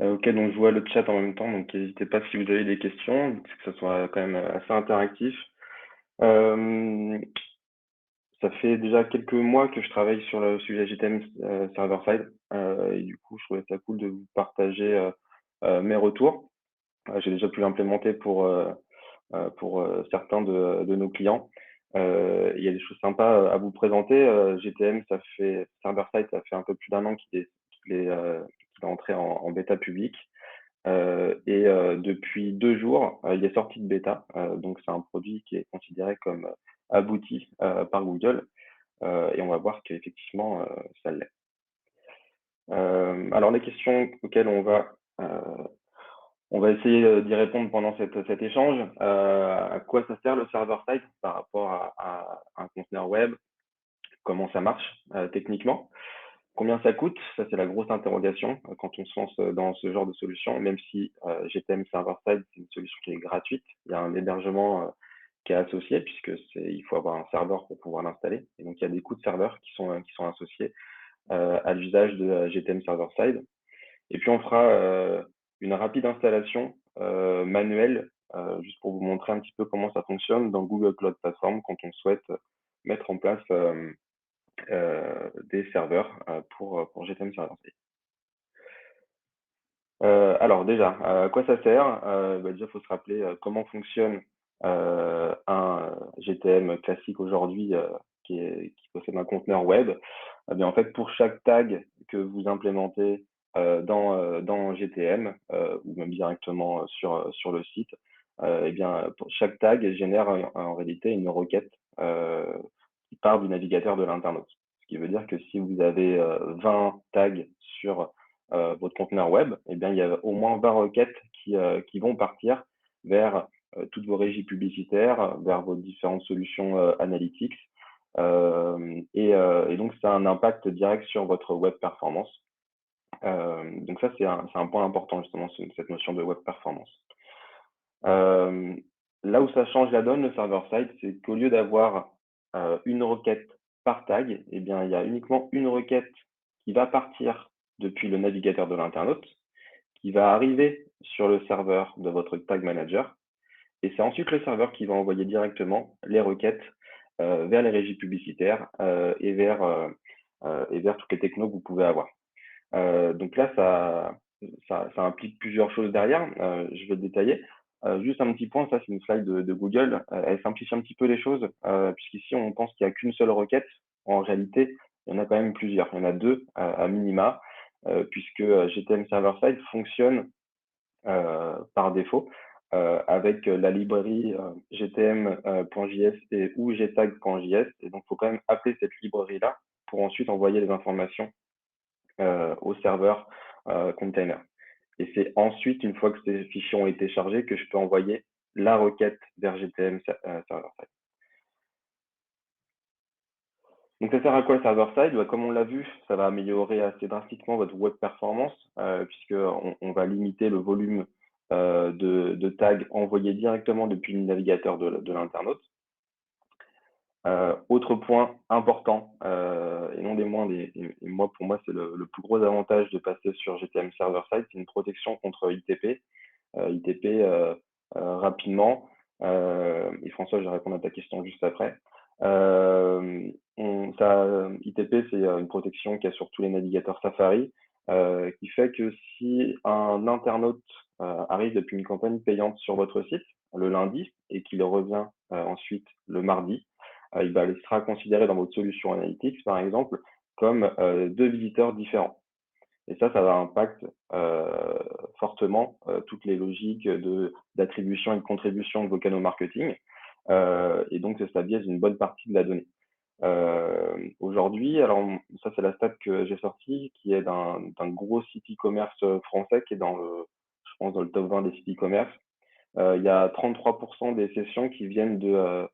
Ok, donc je vois le chat en même temps, donc n'hésitez pas si vous avez des questions, que ce soit quand même assez interactif. Euh, Ça fait déjà quelques mois que je travaille sur le sujet GTM server-side, et du coup, je trouvais ça cool de vous partager mes retours. J'ai déjà pu l'implémenter pour certains de nos clients. Il y a des choses sympas à vous présenter. GTM, ça fait server-side, ça fait un peu plus d'un an qu'il est entré en bêta publique. Depuis 2 jours, il est sorti de bêta. Donc, c'est un produit qui est considéré comme abouti par Google. Et on va voir qu'effectivement, ça l'est. Alors, les questions auxquelles on va essayer d'y répondre pendant cet échange. À quoi ça sert le server-side par rapport à un conteneur web? Comment ça marche techniquement? Combien ça coûte? Ça, c'est la grosse interrogation quand on se lance dans ce genre de solution, même si GTM Server-Side, c'est une solution qui est gratuite. Il y a un hébergement qui est associé, il faut avoir un serveur pour pouvoir l'installer. Et donc, il y a des coûts de serveur qui sont associés à l'usage de GTM Server-Side. Et puis, on fera une rapide installation manuelle, juste pour vous montrer un petit peu comment ça fonctionne dans Google Cloud Platform quand on souhaite mettre en place des serveurs pour GTM Server-Side. Alors déjà, à quoi ça sert? Déjà, il faut se rappeler comment fonctionne un GTM classique aujourd'hui qui possède un conteneur web. Eh bien, en fait, pour chaque tag que vous implémentez dans GTM ou même directement sur le site, eh bien, pour chaque tag génère en réalité une requête qui part du navigateur de l'internaute. Ce qui veut dire que si vous avez 20 tags sur votre conteneur web, eh bien, il y a au moins 20 requêtes qui vont partir vers toutes vos régies publicitaires, vers vos différentes solutions analytics. Et donc, ça a un impact direct sur votre web performance. Donc ça, c'est un point important, justement, cette notion de web performance. Euh, Là où ça change la donne, le server-side, c'est qu'au lieu d'avoir une requête par tag, eh bien, il y a uniquement une requête qui va partir depuis le navigateur de l'internaute, qui va arriver sur le serveur de votre tag manager. Et c'est ensuite le serveur qui va envoyer directement les requêtes vers les régies publicitaires et vers toutes les technos que vous pouvez avoir. Donc là, ça implique plusieurs choses derrière. Je vais le détailler. Juste un petit point, ça c'est une slide de Google. Elle simplifie un petit peu les choses, puisqu'ici on pense qu'il n'y a qu'une seule requête. En réalité, il y en a quand même plusieurs. Il y en a deux à minima, puisque GTM Server-Side fonctionne par défaut avec la librairie gtm.js et ou gtag.js. Et donc, il faut quand même appeler cette librairie-là pour ensuite envoyer les informations au serveur container. Et c'est ensuite, une fois que ces fichiers ont été chargés, que je peux envoyer la requête vers GTM server-side. Donc, ça sert à quoi le server-side? Comme on l'a vu, ça va améliorer assez drastiquement votre web performance, puisqu'on va limiter le volume de tags envoyés directement depuis le navigateur de l'internaute. Autre point important, et non des moindres, et pour moi, c'est le plus gros avantage de passer sur GTM Server-Side, c'est une protection contre ITP. ITP, rapidement, et François, je vais répondre à ta question juste après. ITP, c'est une protection qu'il y a sur tous les navigateurs Safari, qui fait que si un internaute arrive depuis une campagne payante sur votre site le lundi et qu'il revient ensuite le mardi, il sera considéré dans votre solution Analytics, par exemple, comme deux visiteurs différents. Et ça va impacter fortement toutes les logiques d'attribution et de contribution de vos canaux marketing. Et donc, ça biaise une bonne partie de la donnée. Aujourd'hui, alors ça c'est la stat que j'ai sortie, qui est d'un gros site e-commerce français qui est je pense, dans le top 20 des sites e-commerce. Il y a 33% des sessions qui viennent de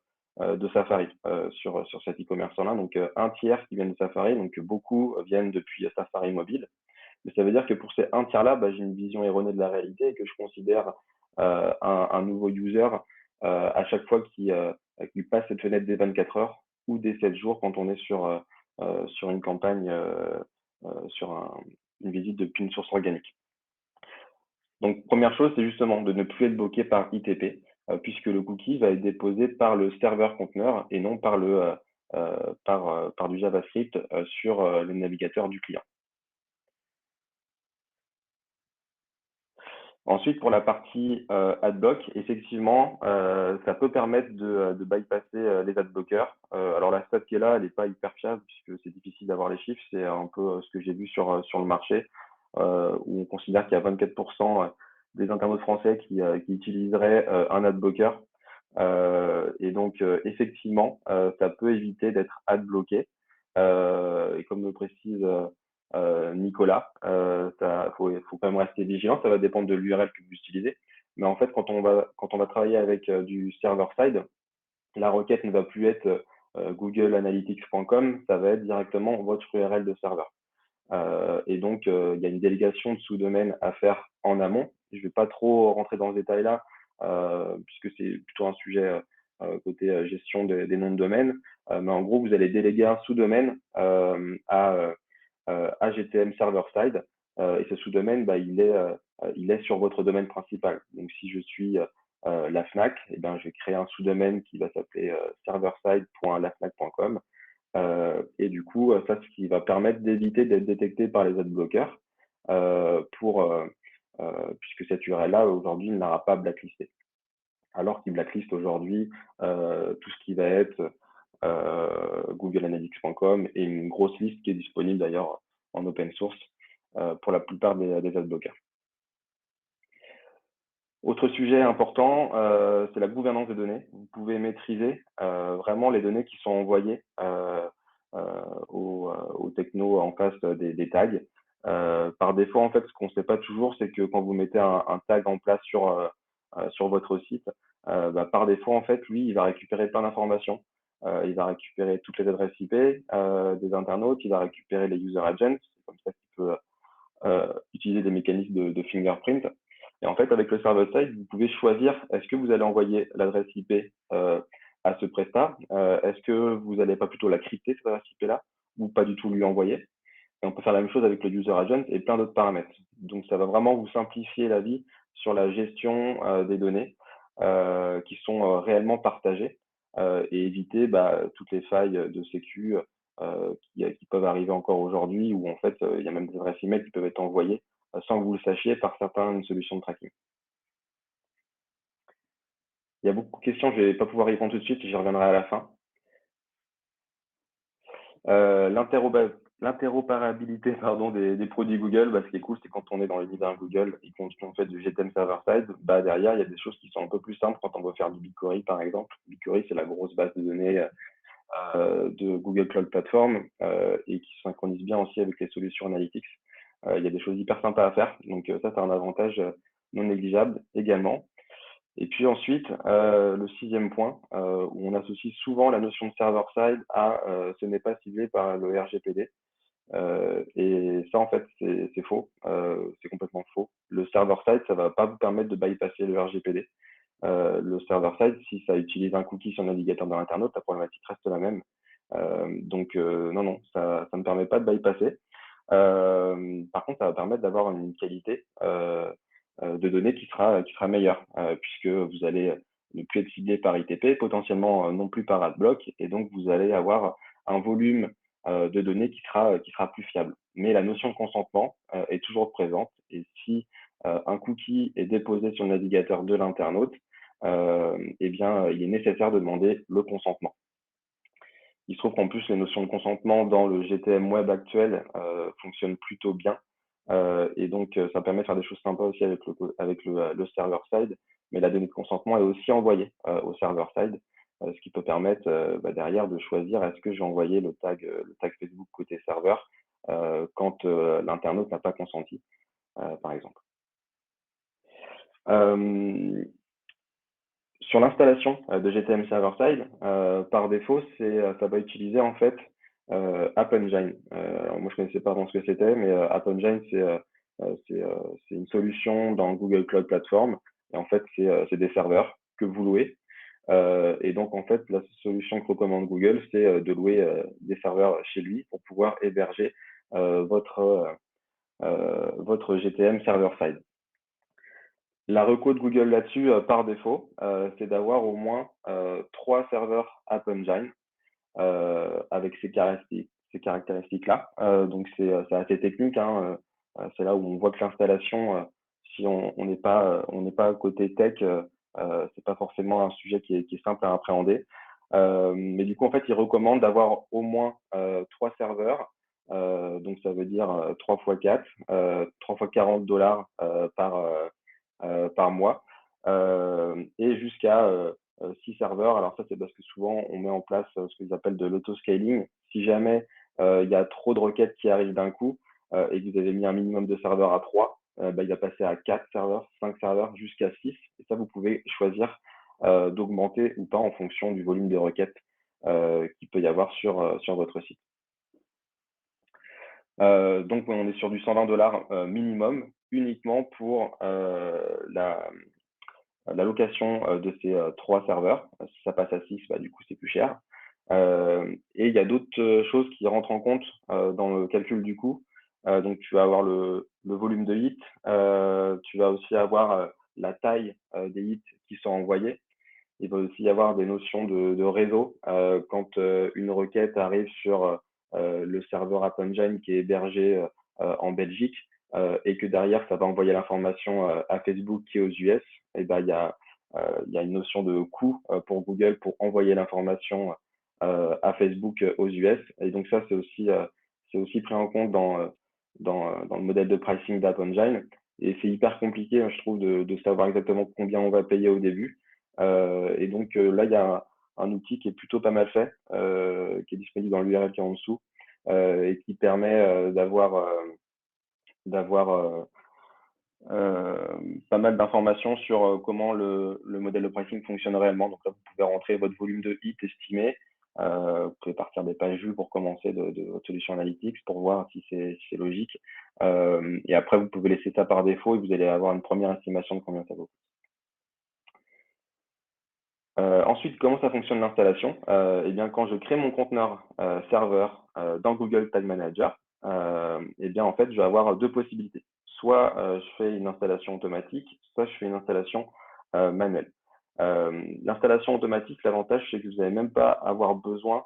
Safari sur cet e-commerce-là. Donc, un tiers qui viennent de Safari, donc beaucoup viennent depuis Safari mobile. Mais ça veut dire que pour ces un tiers-là, j'ai une vision erronée de la réalité et que je considère un nouveau user à chaque fois qu'il passe cette fenêtre des 24 heures ou des 7 jours quand on est sur une campagne, sur une visite depuis une source organique. Donc, première chose, c'est justement de ne plus être bloqué par ITP, puisque le cookie va être déposé par le serveur conteneur et non par par du JavaScript sur le navigateur du client. Ensuite, pour la partie adblock, effectivement, ça peut permettre de bypasser les adblockers. Alors la stat qui est là, elle n'est pas hyper fiable puisque c'est difficile d'avoir les chiffres. C'est un peu ce que j'ai vu sur le marché, où on considère qu'il y a 24% des internautes français qui utiliseraient un adblocker. Et donc, effectivement, ça peut éviter d'être adblocké. Et comme le précise Nicolas, faut quand même rester vigilant. Ça va dépendre de l'URL que vous utilisez. Mais en fait, quand on va travailler avec du server-side, la requête ne va plus être googleanalytics.com, ça va être directement votre URL de serveur. Et donc, il y a une délégation de sous-domaines à faire en amont. Je ne vais pas trop rentrer dans ce détail-là, puisque c'est plutôt un sujet côté gestion des noms de domaine. Mais en gros, vous allez déléguer un sous-domaine à GTM server-side. Et ce sous-domaine, bah, il est sur votre domaine principal. Donc, si je suis la FNAC, eh ben, je vais créer un sous-domaine qui va s'appeler serverside.lafnac.com. Et du coup, ça, ce qui va permettre d'éviter d'être détecté par les adblockers, puisque cette URL-là, aujourd'hui, ne l'aura pas blacklisté. Alors qu'il blacklist aujourd'hui tout ce qui va être googleanalytics.com et une grosse liste qui est disponible d'ailleurs en open source pour la plupart des adblockers. Autre sujet important, c'est la gouvernance des données. Vous pouvez maîtriser vraiment les données qui sont envoyées aux technos en face des tags. Par défaut, en fait, ce qu'on ne sait pas toujours, c'est que quand vous mettez un tag en place sur votre site, bah, par défaut, en fait, lui, il va récupérer plein d'informations. Il va récupérer toutes les adresses IP des internautes, il va récupérer les user agents, c'est comme ça qu'il peut utiliser des mécanismes de fingerprint. Et en fait, avec le server-side, vous pouvez choisir est-ce que vous allez envoyer l'adresse IP à ce prestat, est-ce que vous n'allez pas plutôt la crypter, cette adresse IP-là, ou pas du tout lui envoyer. Et on peut faire la même chose avec le user agent et plein d'autres paramètres. Donc, ça va vraiment vous simplifier la vie sur la gestion des données qui sont réellement partagées et éviter toutes les failles de sécu qui peuvent arriver encore aujourd'hui, où en fait, il y a même des adresses email qui peuvent être envoyées sans que vous le sachiez par certaines solutions de tracking. Il y a beaucoup de questions, je ne vais pas pouvoir y répondre tout de suite, j'y reviendrai à la fin. L'interopérabilité des produits Google, ce qui est cool, c'est quand on est dans l'univers Google et qu'on fait du GTM server-side, derrière, il y a des choses qui sont un peu plus simples quand on veut faire du BigQuery, par exemple. BigQuery, c'est la grosse base de données de Google Cloud Platform et qui synchronise bien aussi avec les solutions analytics. Il y a des choses hyper sympas à faire, donc ça, c'est un avantage non négligeable également. Et puis ensuite, le sixième point, où on associe souvent la notion de server-side à ce n'est pas ciblé par le RGPD. Et ça, en fait, c'est faux. C'est complètement faux. Le server-side, ça ne va pas vous permettre de bypasser le RGPD. Le server-side, si ça utilise un cookie sur le navigateur de l'internaute, la problématique reste la même. Donc, non, ça ne permet pas de bypasser. Par contre, ça va permettre d'avoir une qualité de données qui sera meilleure, puisque vous allez ne plus être ciblé par ITP, potentiellement non plus par AdBlock, et donc vous allez avoir un volume de données qui sera plus fiable. Mais la notion de consentement est toujours présente, et si un cookie est déposé sur le navigateur de l'internaute, eh bien, il est nécessaire de demander le consentement. Il se trouve qu'en plus, les notions de consentement dans le GTM web actuel fonctionnent plutôt bien. Et donc, ça permet de faire des choses sympas aussi avec le server-side. Mais la donnée de consentement est aussi envoyée au server-side, ce qui peut permettre derrière de choisir est-ce que j'ai envoyé le tag Facebook côté serveur quand l'internaute n'a pas consenti, par exemple. Sur l'installation de GTM server-side, par défaut, ça va utiliser en fait App Engine. Alors moi, je connaissais pas vraiment ce que c'était, mais App Engine, c'est une solution dans Google Cloud Platform. Et en fait, c'est des serveurs que vous louez. Et donc, en fait, la solution que recommande Google, c'est de louer des serveurs chez lui pour pouvoir héberger votre GTM server-side. La reco de Google là-dessus, par défaut, c'est d'avoir au moins 3 serveurs App Engine avec ces caractéristiques-là. Donc c'est assez technique, hein, c'est là où on voit que l'installation, si on n'est pas côté tech, c'est pas forcément un sujet qui est simple à appréhender. Mais du coup, en fait, ils recommandent d'avoir au moins 3 serveurs. Donc ça veut dire 3 fois 4, 3 fois $40 par mois, et jusqu'à 6 serveurs. Alors ça, c'est parce que souvent, on met en place ce qu'ils appellent de l'autoscaling. Si jamais il y a trop de requêtes qui arrivent d'un coup et que vous avez mis un minimum de serveurs à 3, bah, il va passer à 4 serveurs, 5 serveurs, jusqu'à 6. Et ça, vous pouvez choisir d'augmenter ou pas en fonction du volume de requêtes qu'il peut y avoir sur votre site. Donc, on est sur du $120 minimum uniquement pour la location de ces 3 serveurs. Si ça passe à 6, bah, du coup, c'est plus cher. Et il y a d'autres choses qui rentrent en compte dans le calcul du coût. Donc, tu vas avoir le volume de hits, tu vas aussi avoir la taille des hits qui sont envoyés. Il va aussi y avoir des notions de réseau. Quand une requête arrive sur le serveur App Engine qui est hébergé en Belgique et que derrière, ça va envoyer l'information à Facebook qui est aux US, et ben, il y a une notion de coût pour Google pour envoyer l'information à Facebook aux US. Et donc ça, c'est aussi pris en compte dans le modèle de pricing d'App Engine. Et c'est hyper compliqué, hein, je trouve, de savoir exactement combien on va payer au début. Et donc là, il y a un outil qui est plutôt pas mal fait, qui est disponible dans l'URL qui est en dessous, et qui permet d'avoir pas mal d'informations sur comment le modèle de pricing fonctionne réellement. Donc là, vous pouvez rentrer votre volume de hits estimé. Vous pouvez partir des pages vues pour commencer de votre solution Analytics pour voir si c'est logique. Et après, vous pouvez laisser ça par défaut et vous allez avoir une première estimation de combien ça vaut. Ensuite, comment ça fonctionne l'installation? Eh bien, quand je crée mon conteneur serveur dans Google Tag Manager, eh bien, en fait, je vais avoir deux possibilités. Soit je fais une installation automatique, soit je fais une installation manuelle. L'installation automatique, l'avantage, c'est que vous n'allez même pas avoir besoin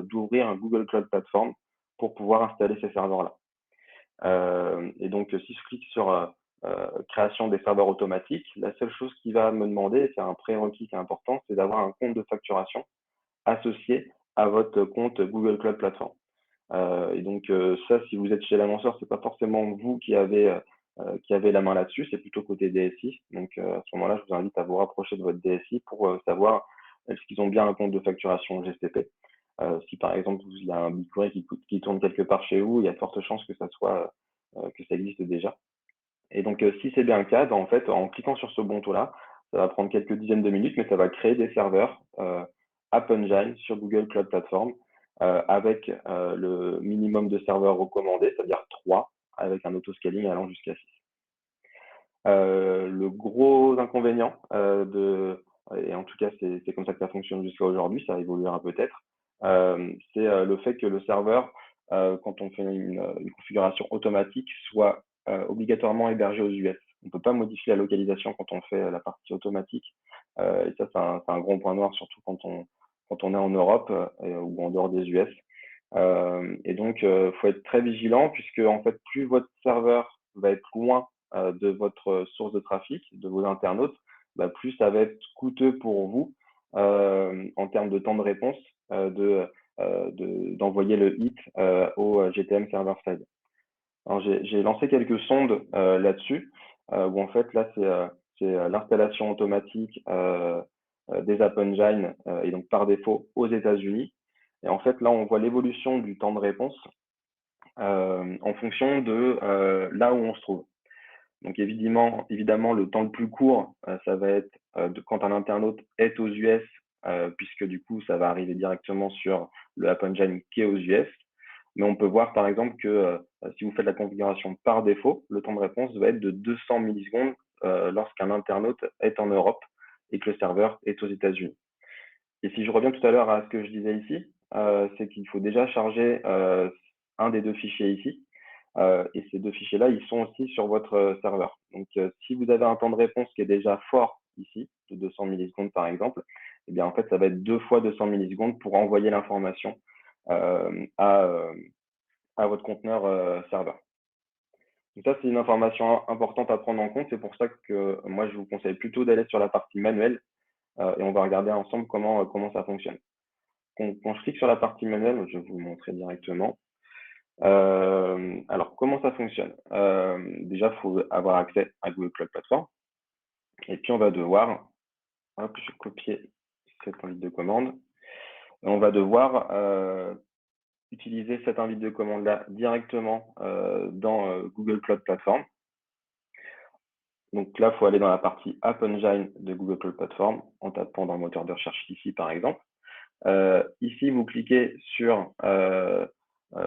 d'ouvrir un Google Cloud Platform pour pouvoir installer ces serveurs-là. Et donc, si je clique sur création des serveurs automatiques, la seule chose qui va me demander, et c'est un prérequis qui est important, c'est d'avoir un compte de facturation associé à votre compte Google Cloud Platform. Et donc, ça, si vous êtes chez l'annonceur, c'est pas forcément vous qui avez la main là-dessus, c'est plutôt côté DSI. Donc, à ce moment-là, je vous invite à vous rapprocher de votre DSI pour savoir est-ce qu'ils ont bien un compte de facturation GCP. Si par exemple, il y a un BigQuery qui tourne quelque part chez vous, il y a de fortes chances que que ça existe déjà. Et donc, si c'est bien le cas, ben, en fait, en cliquant sur ce bouton-là, ça va prendre quelques dizaines de minutes, mais ça va créer des serveurs App Engine sur Google Cloud Platform avec le minimum de serveurs recommandés, c'est-à-dire 3, avec un autoscaling allant jusqu'à 6. Le gros inconvénient et en tout cas c'est comme ça que ça fonctionne jusqu'à aujourd'hui, ça évoluera peut-être, c'est le fait que le serveur, quand on fait une configuration automatique, soit obligatoirement hébergé aux US. On ne peut pas modifier la localisation quand on fait la partie automatique. Et ça, c'est un gros point noir, surtout quand on est en Europe ou en dehors des US. Et donc, faut être très vigilant puisque en fait, plus votre serveur va être loin de votre source de trafic, de vos internautes, bah, plus ça va être coûteux pour vous en termes de temps de réponse d'envoyer le hit au GTM server side. Alors, j'ai lancé quelques sondes là-dessus, où en fait, là, c'est l'installation automatique des App Engine, et donc par défaut aux États-Unis. Et en fait, là, on voit l'évolution du temps de réponse en fonction de là où on se trouve. Donc évidemment, le temps le plus court, ça va être quand un internaute est aux US, puisque du coup, ça va arriver directement sur le App Engine qui est aux US. Mais on peut voir par exemple que si vous faites la configuration par défaut, le temps de réponse va être de 200 millisecondes lorsqu'un internaute est en Europe et que le serveur est aux États-Unis. Et si je reviens tout à l'heure à ce que je disais ici, c'est qu'il faut déjà charger un des deux fichiers ici. Et ces deux fichiers-là, ils sont aussi sur votre serveur. Donc, si vous avez un temps de réponse qui est déjà fort ici, de 200 millisecondes par exemple, eh bien, en fait, ça va être 2 fois 200 millisecondes pour envoyer l'information à votre conteneur serveur. Donc ça, c'est une information importante à prendre en compte. C'est pour ça que moi, je vous conseille plutôt d'aller sur la partie manuelle et on va regarder ensemble comment ça fonctionne. Quand je clique sur la partie manuelle, je vais vous le montrer directement. Alors, comment ça fonctionne? Déjà, il faut avoir accès à Google Cloud Platform. Et puis, on va devoir, hop, je vais copier cette invite de commande. Et on va devoir utiliser cette invite de commande-là directement dans Google Cloud Platform. Donc là, il faut aller dans la partie App Engine de Google Cloud Platform en tapant dans le moteur de recherche ici, par exemple. Ici, vous cliquez sur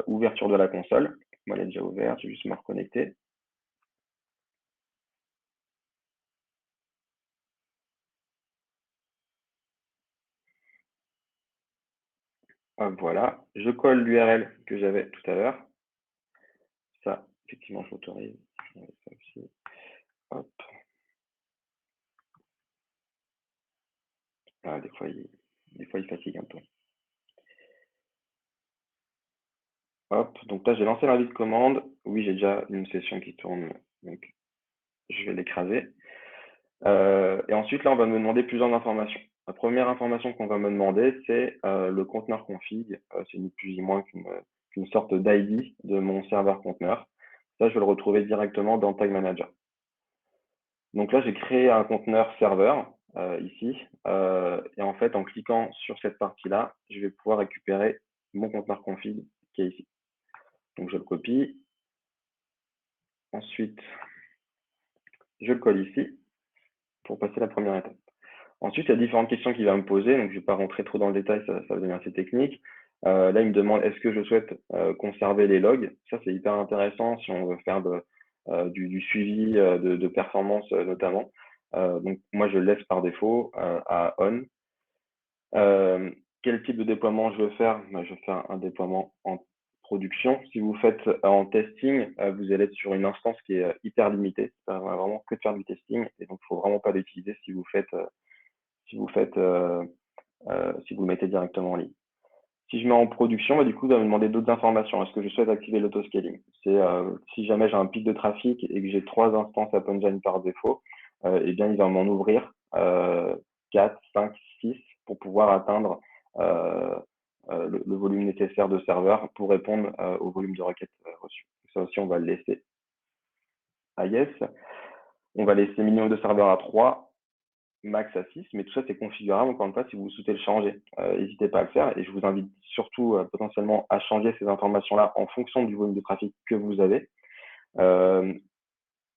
ouverture de la console. Moi, elle est déjà ouverte, je vais juste me reconnecter. Hop, voilà, je colle l'URL que j'avais tout à l'heure. Ça, effectivement, je l'autorise. Ça aussi. Hop. Ah, des fois, il fatigue un peu. Hop, donc là, j'ai lancé l'invite de commande. Oui, j'ai déjà une session qui tourne, donc je vais l'écraser. Et ensuite, là, on va me demander plusieurs informations. La première information qu'on va me demander, c'est le conteneur config. C'est ni plus ni moins qu'une sorte d'ID de mon serveur conteneur. Ça, je vais le retrouver directement dans Tag Manager. Donc là, j'ai créé un conteneur serveur ici. Et en fait, en cliquant sur cette partie-là, je vais pouvoir récupérer mon conteneur config qui est ici. Donc, je le copie. Ensuite, je le colle ici pour passer la première étape. Ensuite, il y a différentes questions qu'il va me poser. Donc, je ne vais pas rentrer trop dans le détail, ça va devenir assez technique. Là, il me demande est-ce que je souhaite conserver les logs. Ça, c'est hyper intéressant si on veut faire du suivi de performance notamment. Donc, moi, je le laisse par défaut à on. Quel type de déploiement je veux faire? Je vais faire un déploiement en production. Si vous faites en testing, vous allez être sur une instance qui est hyper limitée. Ça va vraiment que de faire du testing et donc il ne faut vraiment pas l'utiliser si vous le mettez directement en ligne. Si je mets en production, bah, du coup, il va me demander d'autres informations. Est-ce que je souhaite activer l'autoscaling? C'est si jamais j'ai un pic de trafic et que j'ai 3 instances App Engine par défaut, eh bien, il va m'en ouvrir 4, 5, 6 pour pouvoir atteindre le volume nécessaire de serveurs pour répondre au volume de requêtes reçues. Ça aussi, on va le laisser à yes. On va laisser minimum de serveurs à 3, max à 6, mais tout ça, c'est configurable, encore une fois, si vous souhaitez le changer. N'hésitez pas à le faire et je vous invite surtout potentiellement à changer ces informations-là en fonction du volume de trafic que vous avez.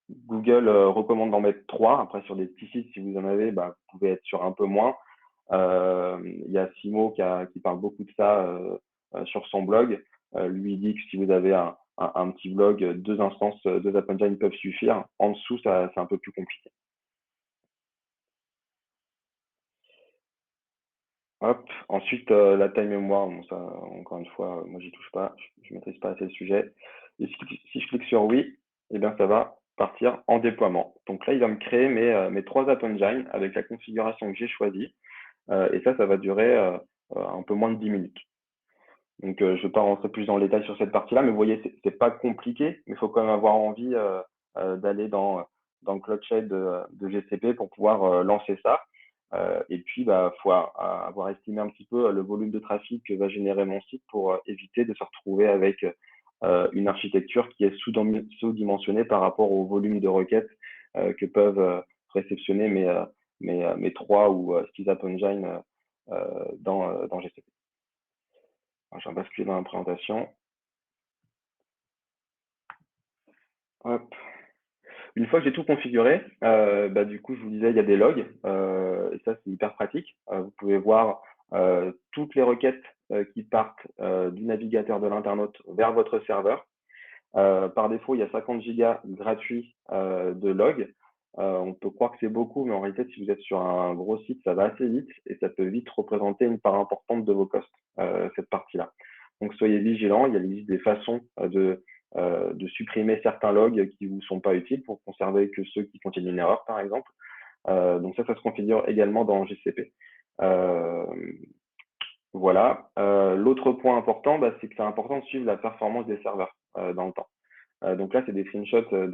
Google recommande d'en mettre 3. Après, sur des petits sites, si vous en avez, bah, vous pouvez être sur un peu moins. Il y a Simo qui parle beaucoup de ça sur son blog. Lui, il dit que si vous avez un petit blog, 2 instances, 2 App Engine peuvent suffire. En dessous, c'est un peu plus compliqué. Hop. Ensuite, la taille mémoire, bon, ça, encore une fois, moi, j'y touche pas. Je maîtrise pas assez le sujet. Et si je clique sur oui, eh bien, ça va partir en déploiement. Donc là, il va me créer mes 3 App Engine avec la configuration que j'ai choisie. Et ça va durer un peu moins de 10 minutes. Donc, je ne vais pas rentrer plus dans le détail sur cette partie-là, mais vous voyez, c'est pas compliqué, mais il faut quand même avoir envie d'aller dans le Cloud Shell de GCP pour pouvoir lancer ça. Et puis, bah, faut avoir estimé un petit peu le volume de trafic que va générer mon site pour éviter de se retrouver avec une architecture qui est sous-dimensionnée par rapport au volume de requêtes que peuvent réceptionner mes 3 ou 6 App Engine dans GCP. Alors, je vais basculer dans la présentation. Hop. Une fois que j'ai tout configuré, bah, du coup, je vous disais, il y a des logs, et ça, c'est hyper pratique. Vous pouvez voir toutes les requêtes qui partent du navigateur de l'internaute vers votre serveur. Par défaut, il y a 50 gigas gratuits de logs. On peut croire que c'est beaucoup, mais en réalité, si vous êtes sur un gros site, ça va assez vite et ça peut vite représenter une part importante de vos costs, cette partie-là. Donc, soyez vigilants. Il y a des façons de supprimer certains logs qui vous sont pas utiles pour conserver que ceux qui contiennent une erreur, par exemple. Donc ça se configure également dans GCP. Voilà. L'autre point important, c'est que c'est important de suivre la performance des serveurs dans le temps. Donc là, c'est des screenshots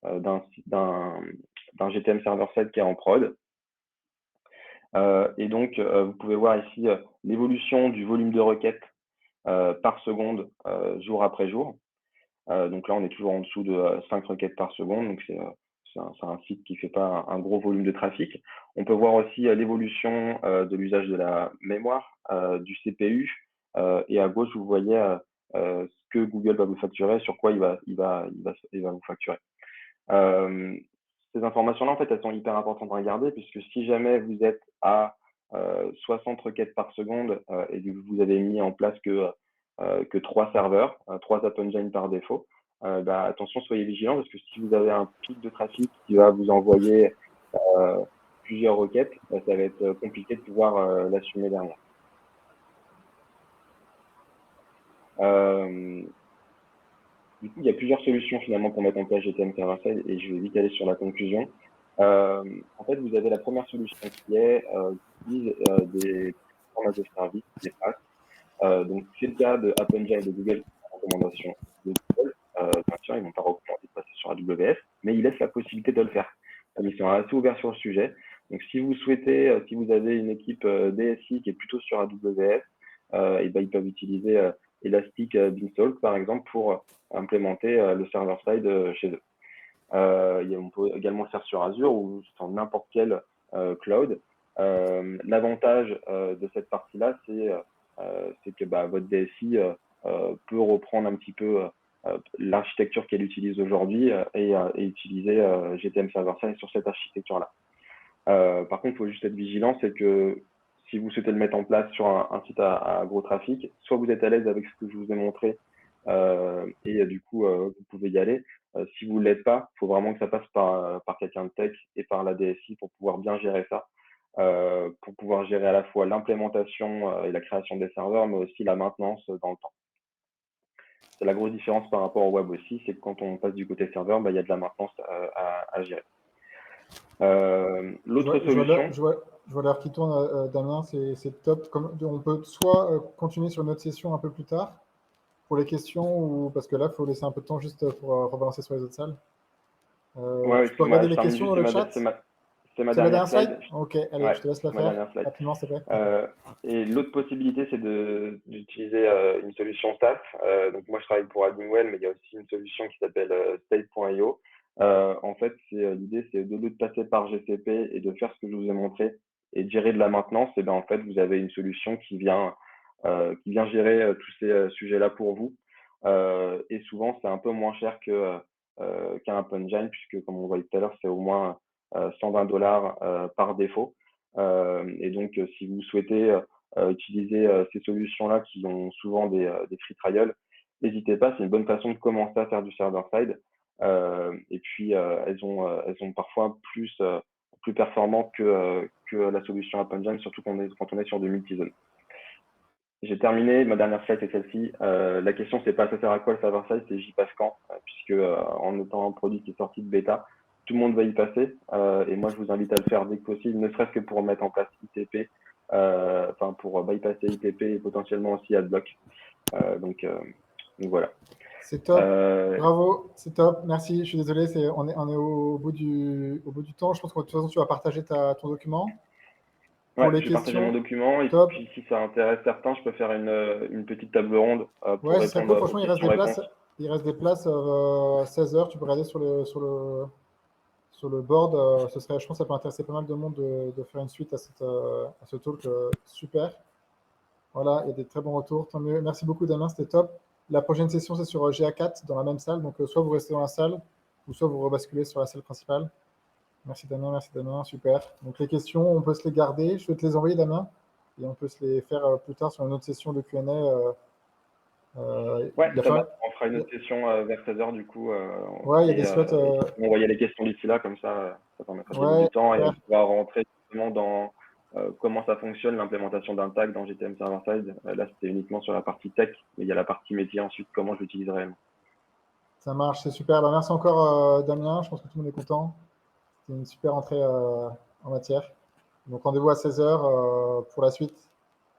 d'un GTM server-side qui est en prod. Et donc, vous pouvez voir ici l'évolution du volume de requêtes par seconde, jour après jour. Donc là, on est toujours en dessous de 5 requêtes par seconde. Donc c'est un site qui fait pas un gros volume de trafic. On peut voir aussi l'évolution de l'usage de la mémoire, du CPU. Et à gauche, vous voyez ce que Google va vous facturer, sur quoi il va vous facturer. Ces informations-là, en fait, elles sont hyper importantes à regarder, puisque si jamais vous êtes à 60 requêtes par seconde et que vous avez mis en place que 3 serveurs, 3 App Engine par défaut, attention, soyez vigilants, parce que si vous avez un pic de trafic qui va vous envoyer plusieurs requêtes, ça va être compliqué de pouvoir l'assumer derrière. Du coup, il y a plusieurs solutions finalement pour mettre en place GTM Server-Side, et je vais vite aller sur la conclusion. En fait, vous avez la première solution qui est des formats de service, des PaaS. Donc, c'est le cas de App Engine et de Google, recommandation de Google. Bien sûr, ils ne vont pas recommander de passer sur AWS, mais ils laissent la possibilité de le faire. Ils sont assez ouverts sur le sujet. Donc, si vous souhaitez, si vous avez une équipe DSI qui est plutôt sur AWS, ils peuvent utiliser Elastic Beanstalk, par exemple, pour implémenter le server-side chez eux. On peut également le faire sur Azure ou sur n'importe quel cloud. L'avantage de cette partie-là, c'est que votre DSI peut reprendre un petit peu l'architecture qu'elle utilise aujourd'hui et utiliser GTM Server-Side sur cette architecture-là. Par contre, il faut juste être vigilant, c'est que si vous souhaitez le mettre en place sur un site à gros trafic, soit vous êtes à l'aise avec ce que je vous ai montré et du coup, vous pouvez y aller. Si vous ne l'êtes pas, il faut vraiment que ça passe par quelqu'un de tech et par la DSI pour pouvoir bien gérer ça, pour pouvoir gérer à la fois l'implémentation et la création des serveurs, mais aussi la maintenance dans le temps. C'est la grosse différence par rapport au web aussi, c'est que quand on passe du côté serveur, il y a de la maintenance à gérer. L'autre solution. Je vois l'heure qui tourne, Damien, c'est top. On peut soit continuer sur une autre session un peu plus tard pour les questions, ou parce que là, il faut laisser un peu de temps juste pour rebalancer sur les autres salles. Tu peux regarder les questions dans le chat. C'est ma dernière slide. Ok, allez, ouais, je te laisse la faire rapidement, s'il te plaît. Et l'autre possibilité, c'est d'utiliser une solution SaaS. Donc moi, je travaille pour Addingwell, mais il y a aussi une solution qui s'appelle State.io. En fait, l'idée, c'est de passer par GCP et de faire ce que je vous ai montré et de gérer de la maintenance. Et en fait, vous avez une solution qui vient gérer tous ces sujets-là pour vous. Et souvent, c'est un peu moins cher qu'un App Engine, puisque comme on voyait tout à l'heure, c'est au moins $120 par défaut. Et donc, si vous souhaitez utiliser ces solutions-là qui ont souvent des free trials, n'hésitez pas, c'est une bonne façon de commencer à faire du server-side. Et puis, elles sont parfois plus performantes que la solution App Engine, surtout quand on est sur du multi-zone. J'ai terminé, ma dernière slide c'est celle-ci. La question, c'est pas ça sert à quoi le server-side, c'est j'y passe quand, puisque en étant un produit qui est sorti de bêta, tout le monde va y passer. Et moi, je vous invite à le faire dès que possible, ne serait-ce que pour mettre en place ITP, pour bypasser ITP et potentiellement aussi AdBlock. Donc voilà. C'est top. Bravo, c'est top. Merci. Je suis désolé, on est au bout du temps. Je pense que de toute façon, tu vas partager ton document. Ouais, je vais partager mon document et puis si ça intéresse certains, je peux faire une petite table ronde pour répondre franchement, il reste des places à 16h. Tu peux regarder sur le board. Je pense que ça peut intéresser pas mal de monde de faire une suite à ce talk. Super. Voilà, il y a des très bons retours. Tant mieux. Merci beaucoup, Damien, c'était top. La prochaine session, c'est sur GA4 dans la même salle. Donc, soit vous restez dans la salle, ou soit vous rebasculez sur la salle principale. Merci Damien, super. Donc les questions, on peut se les garder. Je vais te les envoyer, Damien, et on peut se les faire plus tard sur une autre session de Q&A. Ouais, on fera une autre session vers 16h du coup. Ouais, il y a des slots. On envoyer les questions d'ici là, comme ça permettra de gagner du temps et on pourra rentrer justement dans comment ça fonctionne, l'implémentation d'un tag dans GTM Server-Side. Là, c'était uniquement sur la partie tech, mais il y a la partie métier ensuite, comment je l'utilise réellement. Ça marche, c'est super. Bah, merci encore, Damien. Je pense que tout le monde est content. C'est une super entrée en matière. Donc, rendez-vous à 16h pour la suite.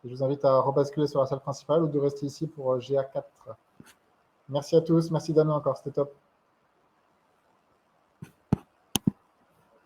Et je vous invite à rebasculer sur la salle principale ou de rester ici pour GA4. Merci à tous. Merci Damien encore. C'était top.